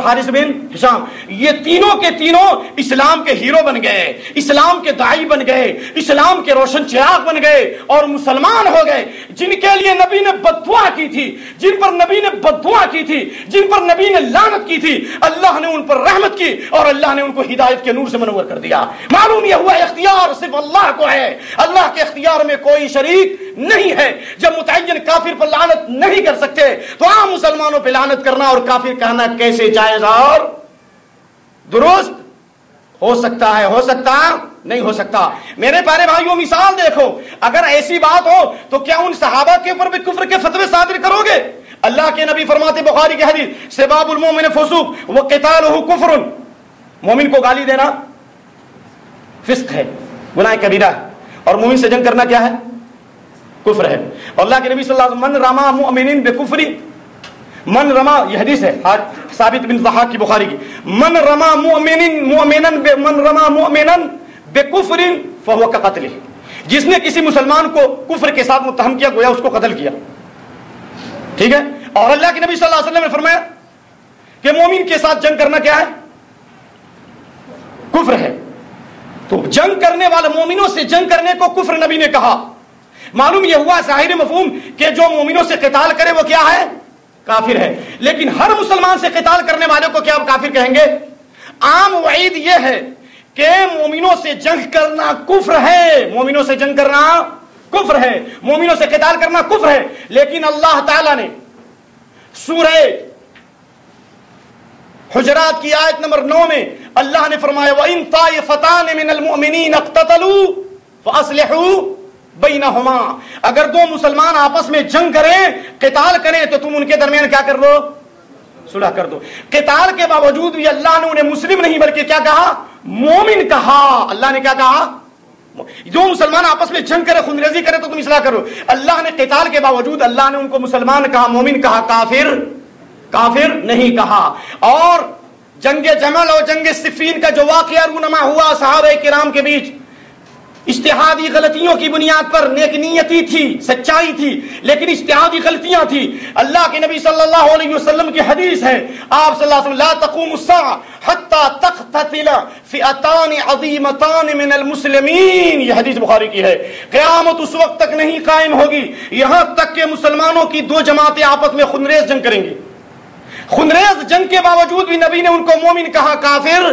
اور حارث بن ہشام، یہ تینوں کے تینوں اسلام کے ہیرو بن گئے، اسلام کے داعی بن گئے، اسلام کے روشن چراغ بن گئے اور مسلمان ہو گئے۔ جن کے لیے نبی نے بددعا کی تھی، جن پر نبی نے بددعا کی تھی، جن پر نبی نے لعنت کی تھی، اللہ نے ان پر رحمت کی اور اللہ نے ان کو ہدایت کے نور سے منور کر دیا۔ معلوم یہ ہوا اختیار صرف اللہ کو ہے، اللہ کے اختیار میں کوئی شریک نہیں ہے۔ جب متعین کافر پر لعنت نہیں کر سکتے تو عام مسلمانوں پہ لعنت کرنا اور کافر کہنا کیسے جائز اور درست ہو سکتا ہے؟ ہو سکتا نہیں ہو سکتا۔ میرے پیارے بھائیوں مثال دیکھو، اگر ایسی بات ہو تو کیا ان صحابہ کے اوپر بھی کفر کے فتوے صادر کرو گے؟ اللہ کے نبی فرماتے بخاری کی حدیث، سباب المؤمن فسوق وقتالہ کفر، مومن کو گالی دینا فسق ہے، گناہ کبیرہ ہے، اور مومن سے جنگ کرنا کیا ہے؟ کفر ہے۔ اور اللہ کے نبی صلی اللہ علیہ وسلم من رما مؤمن بکفر، من رما، یہ حدیث ہے ثابت بن ضحاک کی بخاری کی، من رما مؤمنا بکفر فهو كقتله، جس نے کسی مسلمان کو کفر کے ساتھ متہم کیا گویا اس کو قتل کیا، ٹھیک ہے۔ اور اللہ کے نبی صلی اللہ علیہ وسلم نے فرمایا کہ مومن کے ساتھ جنگ کرنا کیا ہے؟ کفر ہے۔ تو جنگ کرنے والے مومنوں سے جنگ کرنے کو کفر نبی نے کہا۔ معلوم یہ ہوا ظاہر مفہوم کہ جو مومنوں سے قتال کرے وہ کیا ہے؟ کافر ہے۔ لیکن ہر مسلمان سے قتال کرنے والے کو کیا کافر کہیں گے؟ عام وعید یہ ہے کہ مومنوں سے جنگ کرنا کفر ہے، مومنوں سے جنگ کرنا کفر ہے، مومنوں سے قتال کرنا کفر ہے۔ لیکن اللہ تعالیٰ نے سورہ حجرات کی آیت نمبر 9 میں اللہ نے فرمایا وَإِن طَائِفَتَانِ مِنَ الْمُؤْمِنِينَ اقْتَتَلُوا فَأَصْلِحُوا بَيْنَهُمَا، اگر دو مسلمان آپس میں جنگ کریں، قتال کریں، تو تم ان کے درمیان کیا کر دو؟ صلح کر دو۔ قتال کے باوجود بھی اللہ نے انہیں مسلم نہیں بلکہ کیا کہا؟ مومن کہا۔ اللہ نے کیا کہا؟ جو مسلمان آپس میں جنگ کرے، خونریزی کرے، تو تم اصلاح کرو۔ اللہ نے قتال کے باوجود اللہ نے ان کو مسلمان کہا، مومن کہا، کافر نہیں کہا۔ اور جنگ جمل اور جنگ صفین کا جو واقعہ رونما ہوا صحابہ کرام کے بیچ، اجتہادی غلطیوں کی بنیاد پر، نیک نیتی تھی، سچائی تھی، لیکن اجتہادی غلطیاں تھی۔ اللہ کے نبی صلی اللہ علیہ وسلم کی حدیث ہے، آپ صلی اللہ علیہ وسلم لا تقوم الساعة حتى تقتتل فئتان عظیمتان من المسلمین، یہ حدیث بخاری کی ہے۔ قیامت اس وقت تک نہیں قائم ہوگی یہاں تک کہ مسلمانوں کی دو جماعتیں آپس میں خونریز جنگ کریں گی۔ خونریز جنگ کے باوجود بھی نبی نے ان کو مومن کہا، کافر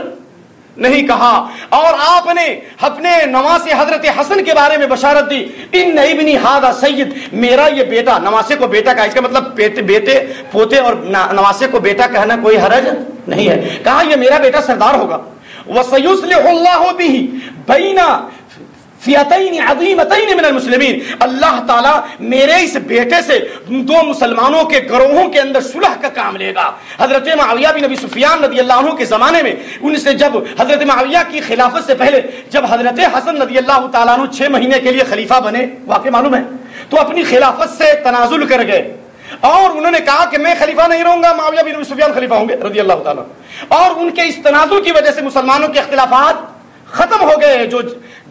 نہیں کہا۔ اور آپ نے اپنے نواسے حضرت حسن کے بارے میں بشارت دی، ان ابنی ھذا سید، میرا یہ بیٹا، نواسے کو بیٹا کہا، اس کا مطلب بیٹے پوتے اور نواسے کو بیٹا کہنا کوئی حرج نہیں ہے۔ کہا یہ میرا بیٹا سردار ہوگا۔ وَسَيُصْلِحُ اللَّهُ بِهِ بَيْنَ فئتین عظیمتین من المسلمین، اللہ تعالیٰ میرے اس بیٹے سے دو مسلمانوں کے گروہوں کے اندر صلح کا کام لے گا۔ حضرت معاویہ بن ابی سفیان رضی اللہ عنہ کے زمانے میں، ان سے جب حضرت معاویہ کی خلافت سے پہلے جب حضرت حسن رضی اللہ تعالیٰ عنہ 6 مہینے کے لیے خلیفہ بنے، واقع معلوم ہے، تو اپنی خلافت سے تنازل کر گئے اور انہوں نے کہا کہ میں خلیفہ نہیں رہوں گا، معاویہ بن ابی سفیان خلیفہ ہوں گے رضی اللہ تعالیٰ۔ اور ان کے اس تنازل کی وجہ سے مسلمانوں کے اختلافات ختم ہو گئے۔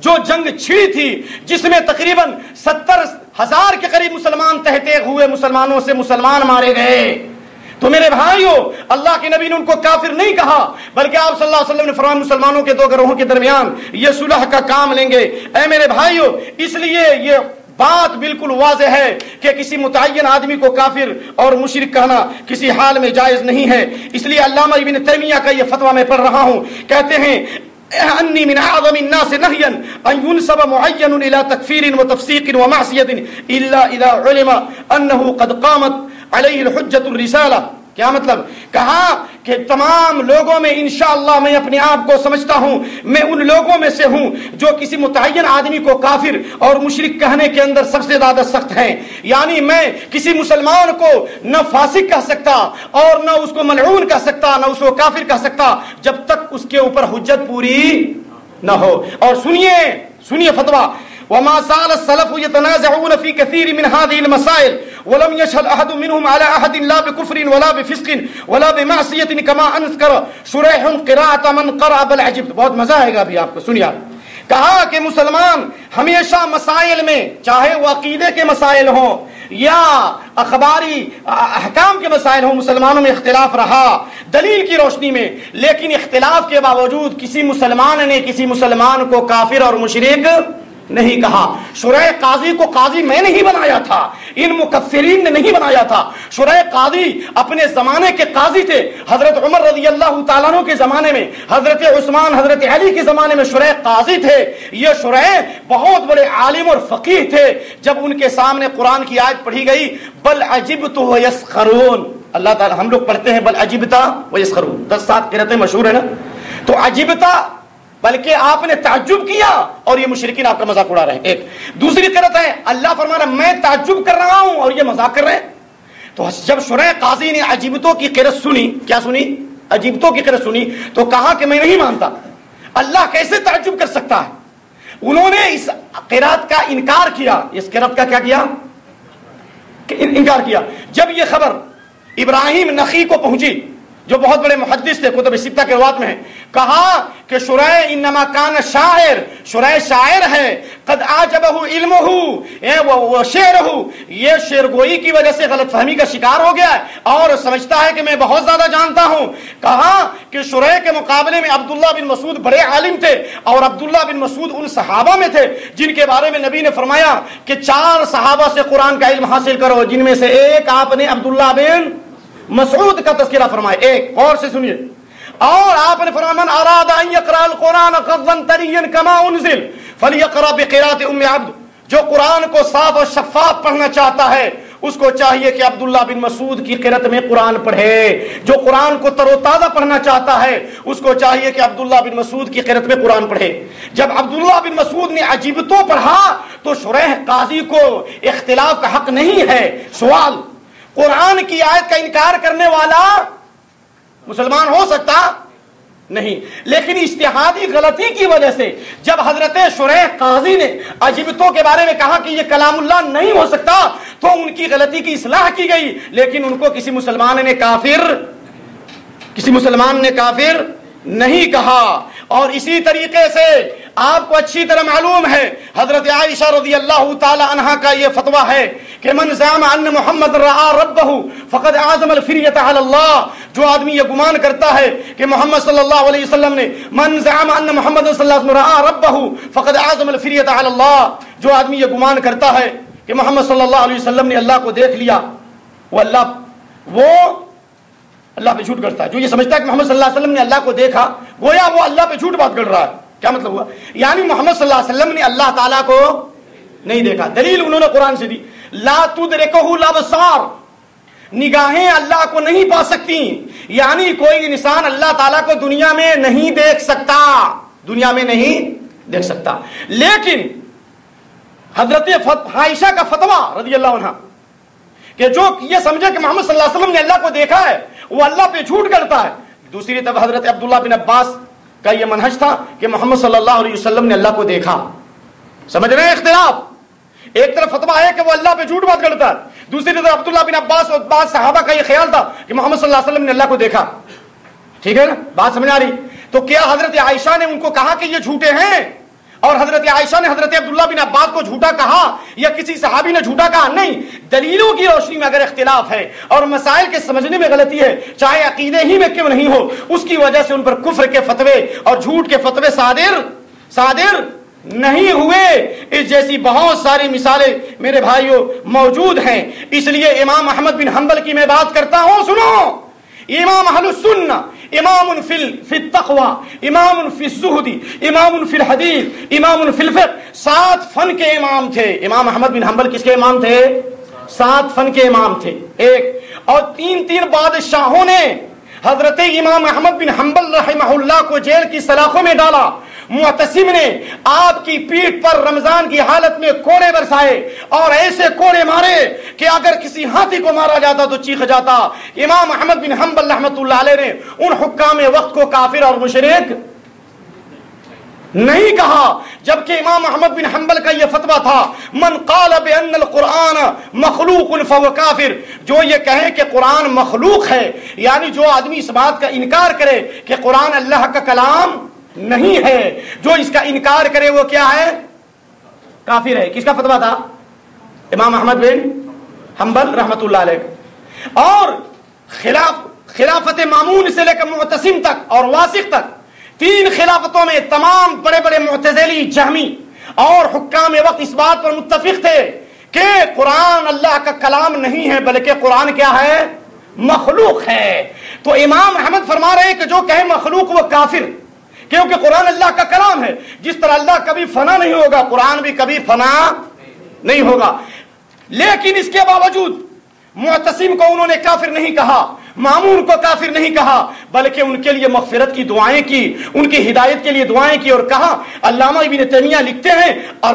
جو جنگ چھڑی تھی جس میں تقریباً 70,000 کے قریب مسلمان تحتے ہوئے، مسلمانوں سے مسلمان مارے گئے، تو میرے بھائیوں اللہ کے نبی نے ان کو کافر نہیں کہا بلکہ آپ صلی اللہ علیہ وسلم نے فرمایا مسلمانوں کے دو گروہوں کے درمیان یہ صلح کا کام لیں گے۔ اے میرے بھائیوں، اس لیے یہ بات بالکل واضح ہے کہ کسی متعین آدمی کو کافر اور مشرک کہنا کسی حال میں جائز نہیں ہے۔ اس لیے علامہ ابن تیمیہ کا یہ فتویٰ میں پڑھ رہا ہوں، کہتے ہیں انی من اعظم الناس نهيا ان ينسب معين الى تكفير وتفسيق ومعصيه الا اذا علم انه قد قامت عليه الحجه الرساله۔ کیا مطلب؟ کہا کہ تمام لوگوں میں انشاءاللہ میں اپنے آپ کو سمجھتا ہوں میں ان لوگوں میں سے ہوں جو کسی متعین آدمی کو کافر اور مشرک کہنے کے اندر سب سے زیادہ سخت ہیں۔ یعنی میں کسی مسلمان کو نہ فاسق کہہ سکتا اور نہ اس کو ملعون کہہ سکتا، نہ اس کو کافر کہہ سکتا جب تک اس کے اوپر حجت پوری نہ ہو۔ اور سنیے فتویٰ، وما زال السلف يتنازعون في كثير من هذه المسائل ولم يشهد احد منهم على احد لا بكفر ولا بفسق ولا بمعصيه كما انكر شريح قراءه من قرأ بل عجبت۔ بہت مزہ آئے گا ابھی آپ کو، سنیے۔ کہا کہ مسلمان ہمیشہ مسائل میں، چاہے وہ عقیدے کے مسائل ہوں یا اخباری احکام کے مسائل ہوں، مسلمانوں میں اختلاف رہا دلیل کی روشنی میں، لیکن اختلاف کے باوجود کسی مسلمان نے کسی مسلمان کو کافر اور مشرک نہیں کہا۔ شرح قاضی کو قاضی میں نہیں بنایا تھا، ان مکفرین نے نہیں بنایا تھا۔ شرح قاضی اپنے زمانے کے قاضی تھے، حضرت عمر رضی اللہ تعالیٰ عنہ کے زمانے میں، حضرت عثمان، حضرت علی کے زمانے میں شرح قاضی تھے۔ یہ شرح بہت بڑے عالم اور فقیہ تھے۔ جب ان کے سامنے قرآن کی آیت پڑھی گئی بل عجبت ویسخرون، اللہ تعالیٰ ہم لوگ پڑھتے ہیں بل عجبتا ویسخرون، 10 قرأتیں مشہور ہے نا، تو عجبتا بلکہ آپ نے تعجب کیا اور یہ مشرکین آپ کا مذاق اڑا رہے ہیں۔ ایک دوسری قرأت ہے اللہ فرما رہا ہے میں تعجب کر رہا ہوں اور یہ مذاق کر رہے ہیں۔ تو جب شرح قاضی نے عجیبتوں کی قرأت سنی، کیا سنی؟ عجیبتوں کی قرأت سنی، تو کہا کہ میں نہیں مانتا، اللہ کیسے تعجب کر سکتا ہے؟ انہوں نے اس قرأت کا انکار کیا۔ اس قرأت کا کیا کیا؟ انکار کیا۔ جب یہ خبر ابراہیم نخعی کو پہنچی جو بہت بڑے محدث تھے، کتب ستہ کے روات میں ہے، کہا کہ شرح انما کان شاعر، شرح شاعر ہے، قد اعجبہ علمہ و شعرہ، یہ شعر گوئی کی وجہ سے غلط فہمی کا شکار ہو گیا ہے اور سمجھتا ہے کہ میں بہت زیادہ جانتا ہوں۔ کہا کہ شرح کے مقابلے میں عبداللہ بن مسعود بڑے عالم تھے، اور عبداللہ بن مسعود ان صحابہ میں تھے جن کے بارے میں نبی نے فرمایا کہ 4 صحابہ سے قرآن کا علم حاصل کرو، جن میں سے ایک آپ نے عبداللہ بن مسعود کا تذکرہ فرمایا۔ ایک اور سے سنیے، اور آپ نے فرمایا من اراد ان يقرأ القرآن قضا طريا كما انزل فليقرأ بقراءة ام عبد، جو قرآن کو صاف اور شفاف پڑھنا چاہتا ہے اس کو چاہیے کہ عبداللہ بن مسعود کی قرأت میں قرآن پڑھے، جو قرآن کو تر و تازہ پڑھنا چاہتا ہے اس کو چاہیے کہ عبداللہ بن مسعود کی قرأت میں قرآن پڑھے۔ جب عبداللہ بن مسعود نے عجیبتوں پڑھا تو شرح قاضی کو اختلاف کا حق نہیں ہے۔ سوال، قرآن کی آیت کا انکار کرنے والا مسلمان ہو سکتا نہیں، لیکن اجتہادی غلطی کی وجہ سے جب حضرت شرح قاضی نے عجیبتوں کے بارے میں کہا کہ یہ کلام اللہ نہیں ہو سکتا تو ان کی غلطی کی اصلاح کی گئی، لیکن ان کو کسی مسلمان نے کافر نہیں کہا۔ اور اسی طریقے سے آپ کو اچھی طرح معلوم ہے حضرت عائشہ رضی اللہ تعالی عنہا کا یہ فتویٰ ہے کہ من زعم ان محمد رأى ربہ فقد اعظم الفریۃ علی اللہ، جو آدمی یہ گمان کرتا ہے کہ محمد صلی اللہ علیہ وسلم نے من زعم ان محمد صلی اللہ علیہ وسلم رأى ربہ فقد اعظم الفریۃ علی اللہ، جو آدمی یہ گمان کرتا ہے کہ محمد صلی اللہ علیہ وسلم نے اللہ کو دیکھ لیا، وہ اللہ پہ جھوٹ کرتا ہے۔ جو یہ سمجھتا ہے کہ محمد صلی اللہ علیہ وسلم نے اللہ کو دیکھا، گویا وہ اللہ پہ جھوٹ بات کر رہا ہے۔ کیا مطلب ہوا؟ یعنی محمد صلی اللہ علیہ وسلم نے اللہ تعالیٰ کو نہیں دیکھا۔ دلیل انہوں نے قرآن سے دی، لا تدرکہ الابصار، نگاہیں اللہ کو نہیں پا سکتی، یعنی کوئی انسان اللہ تعالیٰ کو دنیا میں نہیں دیکھ سکتا، دنیا میں نہیں دیکھ سکتا۔ لیکن حضرت عائشہ کا فتویٰ رضی اللہ عنہ کہ جو یہ سمجھے کہ محمد صلی اللہ علیہ وسلم نے اللہ کو دیکھا ہے وہ اللہ پہ جھوٹ کرتا ہے۔ دوسری طرف حضرت عبداللہ بن عباس کا یہ منہج تھا کہ محمد صلی اللہ علیہ وسلم نے اللہ کو دیکھا۔ سمجھ رہے ہیں اختلاف؟ ایک طرف فتویٰ ہے کہ وہ اللہ پہ جھوٹ بات کرتا ہے، دوسری طرف عبداللہ بن عباس اور بعض صحابہ کا یہ خیال تھا کہ محمد صلی اللہ علیہ وسلم نے اللہ کو دیکھا۔ ٹھیک ہے نا بات سمجھ آ رہی؟ تو کیا حضرت عائشہ نے ان کو کہا کہ یہ جھوٹے ہیں اور حضرت عائشہ نے حضرت عبداللہ بن عباس کو جھوٹا کہا یا کسی صحابی نے جھوٹا کہا؟ نہیں، دلیلوں کی روشنی میں اگر اختلاف ہے اور مسائل کے سمجھنے میں غلطی ہے، چاہے عقیدے ہی میں کیوں نہیں ہو، اس کی وجہ سے ان پر کفر کے فتوے اور جھوٹ کے فتوے صادر نہیں ہوئے۔ اس جیسی بہت ساری مثالیں میرے بھائیوں موجود ہیں۔ اس لیے امام احمد بن حنبل کی میں بات کرتا ہوں، سنو، امام اہل السنہ، امام فی التقوی، امام فی الزہد، امام فی الحدیث، امام فی الفقہ، 7 فن کے امام تھے۔ امام احمد بن حنبل کس کے امام تھے؟ 7 فن کے امام تھے۔ اور 3 بادشاہوں نے حضرت امام احمد بن حنبل رحمہ اللہ کو جیل کی سلاخوں میں ڈالا۔ معتصم نے آپ کی پیٹھ پر رمضان کی حالت میں کوڑے برسائے اور ایسے کوڑے مارے کہ اگر کسی ہاتھی کو مارا جاتا تو چیخ جاتا۔ امام احمد بن حنبل رحمۃ اللہ علیہ نے ان حکام وقت کو کافر اور مشرک نہیں کہا، جبکہ امام احمد بن حنبل کا یہ فتویٰ تھا من قال بان القرآن مخلوق فهو کافر، جو یہ کہے کہ قرآن مخلوق ہے، یعنی جو آدمی اس بات کا انکار کرے کہ قرآن اللہ کا کلام نہیں ہے، جو اس کا انکار کرے وہ کیا ہے؟ کافر ہے۔ کس کا فتویٰ تھا؟ امام احمد بن حنبل رحمت اللہ علیہ، اور خلافت مامون سے لے کر معتصم تک اور واسق تک، 3 خلافتوں میں تمام بڑے بڑے معتزلی، جہمی اور حکام وقت اس بات پر متفق تھے کہ قرآن اللہ کا کلام نہیں ہے بلکہ قرآن کیا ہے؟ مخلوق ہے۔ تو امام احمد فرما رہے ہیں کہ جو کہے مخلوق وہ کافر، کیونکہ قرآن اللہ کا کلام ہے۔ جس طرح اللہ کبھی فنا نہیں ہوگا، قرآن بھی کبھی فنا نہیں ہوگا۔ لیکن اس کے باوجود معتصم کو انہوں نے کافر نہیں کہا، مامون کو کافر نہیں کہا، بلکہ ان کے لیے مغفرت کی دعائیں کی، ان کی ہدایت کے لیے دعائیں کی، اور کہا، علامہ ابن تیمیہ لکھتے ہیں، اور